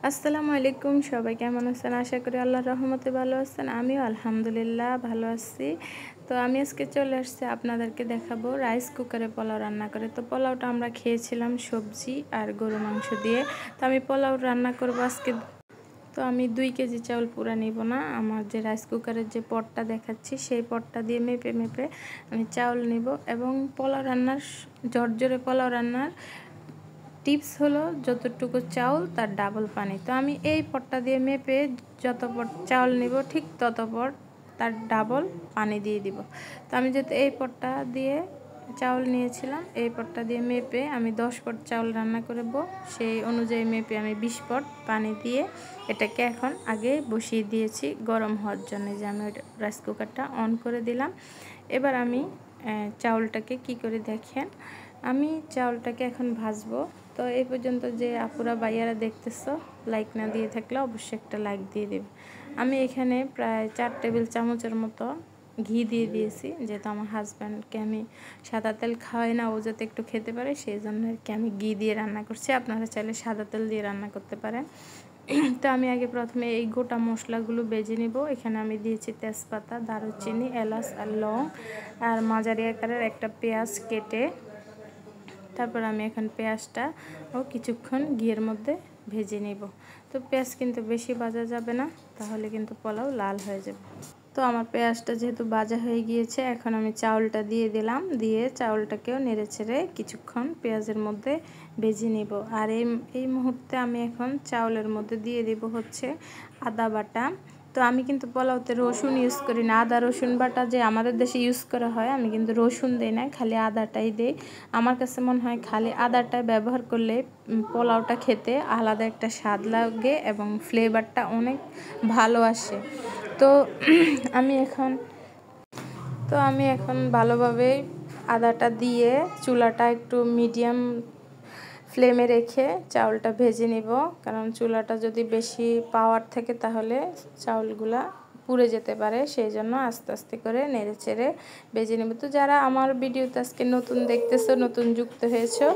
আসসালামু আলাইকুম, সবাই কেমন আছেন? আশা করি আল্লাহর রহমতে ভালো আছেন। আমিও আলহামদুলিল্লাহ ভালো আছি। তো আমি আজকে চলে আসছি আপনাদেরকে দেখাবো রাইস কুকারে পোলাও রান্না করে। তো পোলাওটা আমরা খেয়েছিলাম সবজি আর গরু মাংস দিয়ে। তো আমি পোলাও রান্না করবো আজকে। তো আমি 2 কেজি চাউল পুরা নিব না, আমার যে রাইস কুকারের যে পটটা দেখাচ্ছি সেই পটটা দিয়ে মেপে মেপে আমি চাউল নিব। এবং পোলাও রান্নার ঝরঝরে পোলাও রান্নার টিপস হলো যতটুকু চাউল তার ডাবল পানি। তো আমি এই পটটা দিয়ে মেপে যত পট চাউল নিব ঠিক তত পট তার ডাবল পানি দিয়ে দিব। তো আমি যেহেতু এই পটটা দিয়ে চাউল নিয়েছিলাম, এই পটটা দিয়ে মেপে আমি 10 পট চাউল রান্না করব, সেই অনুযায়ী মেপে আমি 20 পট পানি দিয়ে এটাকে এখন আগে বসিয়ে দিয়েছি গরম হওয়ার জন্য। যে আমি রাইস কুকারটা অন করে দিলাম। এবার আমি চাউলটাকে কি করে দেখেন, আমি চাউলটাকে এখন ভাজবো। তো এই পর্যন্ত যে আপুরা ভাইয়ারা দেখতেছো, লাইক না দিয়ে থাকলে অবশ্যই একটা লাইক দিয়ে দেবে। আমি এখানে প্রায় 4 টেবিল চামচের মতো ঘি দিয়ে দিয়েছি, যেহেতু আমার হাজব্যান্ডকে আমি সাদা তেল খাওয়াই না, ও যাতে একটু খেতে পারে সেই জন্য আর কি আমি ঘি দিয়ে রান্না করছি। আপনারা চাইলে সাদা তেল দিয়ে রান্না করতে পারেন। তো আমি আগে প্রথমে এই গোটা মশলাগুলো বেজে নিব। এখানে আমি দিয়েছি তেজপাতা, দারুচিনি, এলাচ আর লং আর মাঝারি আকারের একটা পেঁয়াজ কেটে। তারপর আমি এখন পেঁয়াজটা ও কিছুক্ষণ ঘিয়ের মধ্যে ভেজে নিব। তো পেঁয়াজ কিন্তু বেশি ভাজা যাবে না, তাহলে কিন্তু পোলাও লাল হয়ে যাবে। তো আমার পেঁয়াজটা যেহেতু ভাজা হয়ে গিয়েছে, এখন আমি চাউলটা দিয়ে দিলাম, দিয়ে চাউলটাকেও নেড়ে ছেড়ে কিছুক্ষণ পেঁয়াজের মধ্যে ভেজে নিব। আর এই মুহূর্তে আমি এখন চাউলের মধ্যে দিয়ে দিব হচ্ছে আদা বাটা। তো আমি কিন্তু পোলাওতে রসুন ইউজ করি না, আদা রসুন বাটা যে আমাদের দেশে ইউজ করা হয়, আমি কিন্তু রসুন দিই না, খালি আদাটাই দিই। আমার কাছে মনে হয় খালি আদাটা ব্যবহার করলে পোলাওটা খেতে আলাদা একটা স্বাদ লাগে এবং ফ্লেভারটা অনেক ভালো আসে। তো আমি এখন ভালোভাবে আদাটা দিয়ে চুলাটা একটু মিডিয়াম ফ্লেমে রেখে চাউলটা ভেজে নিব। কারণ চুলাটা যদি বেশি পাওয়ার থাকে তাহলে চাউলগুলা পুড়ে যেতে পারে, সেই জন্য আস্তে আস্তে করে নেড়ে চেড়ে ভেজে নেব। তো যারা আমার ভিডিওতে আজকে নতুন দেখতেছো, নতুন যুক্ত হয়েছো,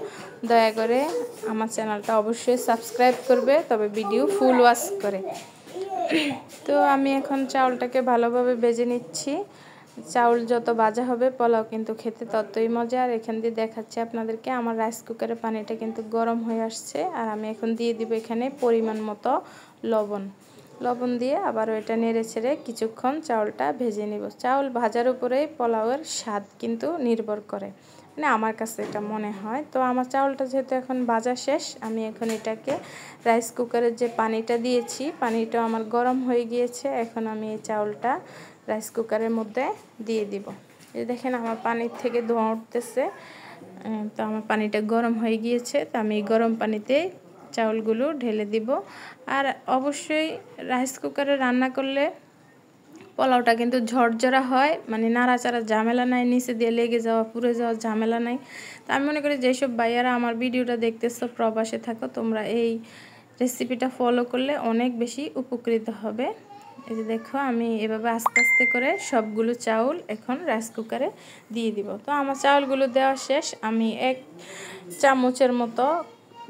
দয়া করে আমার চ্যানেলটা অবশ্যই সাবস্ক্রাইব করবে, তবে ভিডিও ফুল ওয়াচ করে। তো আমি এখন চাউলটাকে ভালোভাবে ভেজে নিচ্ছি। চাউল যত ভাজা হবে পোলাও কিন্তু খেতে ততই মজা। আর এখান দিয়ে দেখাচ্ছি আপনাদেরকে আমার রাইস কুকারের পানিটা কিন্তু গরম হয়ে আসছে। আর আমি এখন দিয়ে দিব এখানে পরিমাণ মতো লবণ দিয়ে আবারও এটা নেড়ে ছেড়ে কিছুক্ষণ চাউলটা ভেজে নিব। চাউল ভাজার উপরেই পোলাওয়ের স্বাদ কিন্তু নির্ভর করে, মানে আমার কাছে এটা মনে হয়। তো আমার চাউলটা যেহেতু এখন ভাজা শেষ, আমি এখন এটাকে রাইস কুকারের যে পানিটা দিয়েছি, পানিটা আমার গরম হয়ে গিয়েছে। এখন আমি এই চাউলটা রাইস কুকারের মধ্যে দিয়ে দিব। এই দেখেন আমার পানির থেকে ধোঁয়া উঠতেছে। তো আমার পানিটা গরম হয়ে গিয়েছে, তো আমি এই গরম পানিতে চাউলগুলো ঢেলে দিব। আর অবশ্যই রাইস কুকারে রান্না করলে পোলাওটা কিন্তু ঝরঝরা হয়, মানে নাড়াচাড়া ঝামেলা নাই, নিচে দিয়ে লেগে যাওয়া পুড়ে যাওয়ার ঝামেলা নাই। তো আমি মনে করি যেসব ভাইয়ারা আমার ভিডিওটা দেখতেছো প্রবাসে থাকো, তোমরা এই রেসিপিটা ফলো করলে অনেক বেশি উপকৃত হবে। এই যে দেখো আমি এভাবে আস্তে আস্তে করে সবগুলো চাউল এখন রাইস কুকারে দিয়ে দিব। তো আমার চাউলগুলো দেওয়া শেষ। আমি 1 চামচের মতো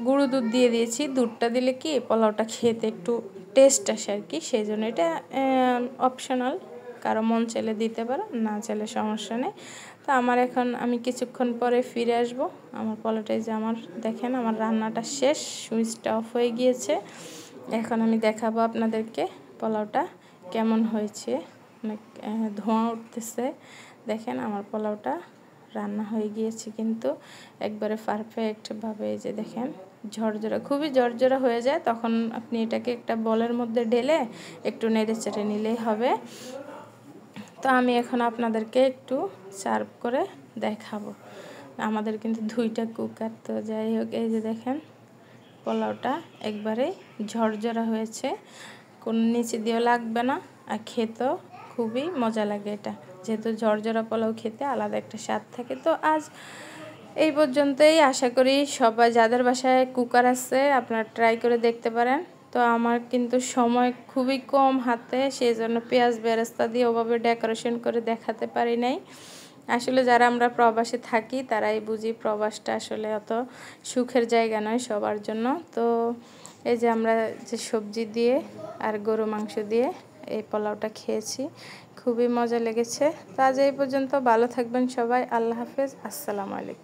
গুঁড়ো দুধ দিয়ে দিয়েছি। দুধটা দিলে কি পোলাওটা খেতে একটু টেস্ট আসে আর কি, সেই জন্য এটা অপশনাল, কারো মন চাইলে দিতে পারো, না চাইলে সমস্যা নেই। তো আমি কিছুক্ষণ পরে ফিরে আসব। আমার পোলাওটাই যে আমার দেখেন আমার রান্নাটা শেষ, সুইচটা অফ হয়ে গিয়েছে। এখন আমি দেখাবো আপনাদেরকে পোলাওটা কেমন হয়েছে। অনেক ধোঁয়া উঠতেছে, দেখেন আমার পোলাওটা রান্না হয়ে গিয়েছে কিন্তু একবারে পারফেক্টভাবে। এই যে দেখেন ঝরঝরা, খুবই ঝরঝরা হয়ে যায়, তখন আপনি এটাকে একটা বলের মধ্যে ঢেলে একটু নেড়ে চেড়ে নিলেই হবে। তো আমি এখন আপনাদেরকে একটু সার্ভ করে দেখাবো। আমাদের কিন্তু 2টা কুকার, তো যাই হোক এই যে দেখেন পোলাওটা একবারে ঝরঝরা হয়েছে, কোনো নিচে দিয়েও লাগবে না, আর খেতেও খুবই মজা লাগে। এটা যেহেতু ঝরঝরা পোলাও খেতে আলাদা একটা স্বাদ থাকে। তো আজ এই পর্যন্তই। আশা করি সবাই যাদের বাসায় কুকার আছে আপনারা ট্রাই করে দেখতে পারেন। তো আমার কিন্তু সময় খুবই কম হাতে, সেই জন্য পেঁয়াজ বেরেস্তা দিয়ে ওভাবে ডেকোরেশন করে দেখাতে পারি নাই। আসলে যারা আমরা প্রবাসে থাকি তারাই বুঝি প্রবাসটা আসলে অত সুখের জায়গা নয় সবার জন্য। তো এই যে আমরা যে সবজি দিয়ে আর গরু মাংস দিয়ে এই পোলাওটা খেয়েছি, খুবই মজা লেগেছে। তো আজ এই পর্যন্ত, ভালো থাকবেন সবাই, আল্লাহ হাফেজ, আসসালামু আলাইকুম।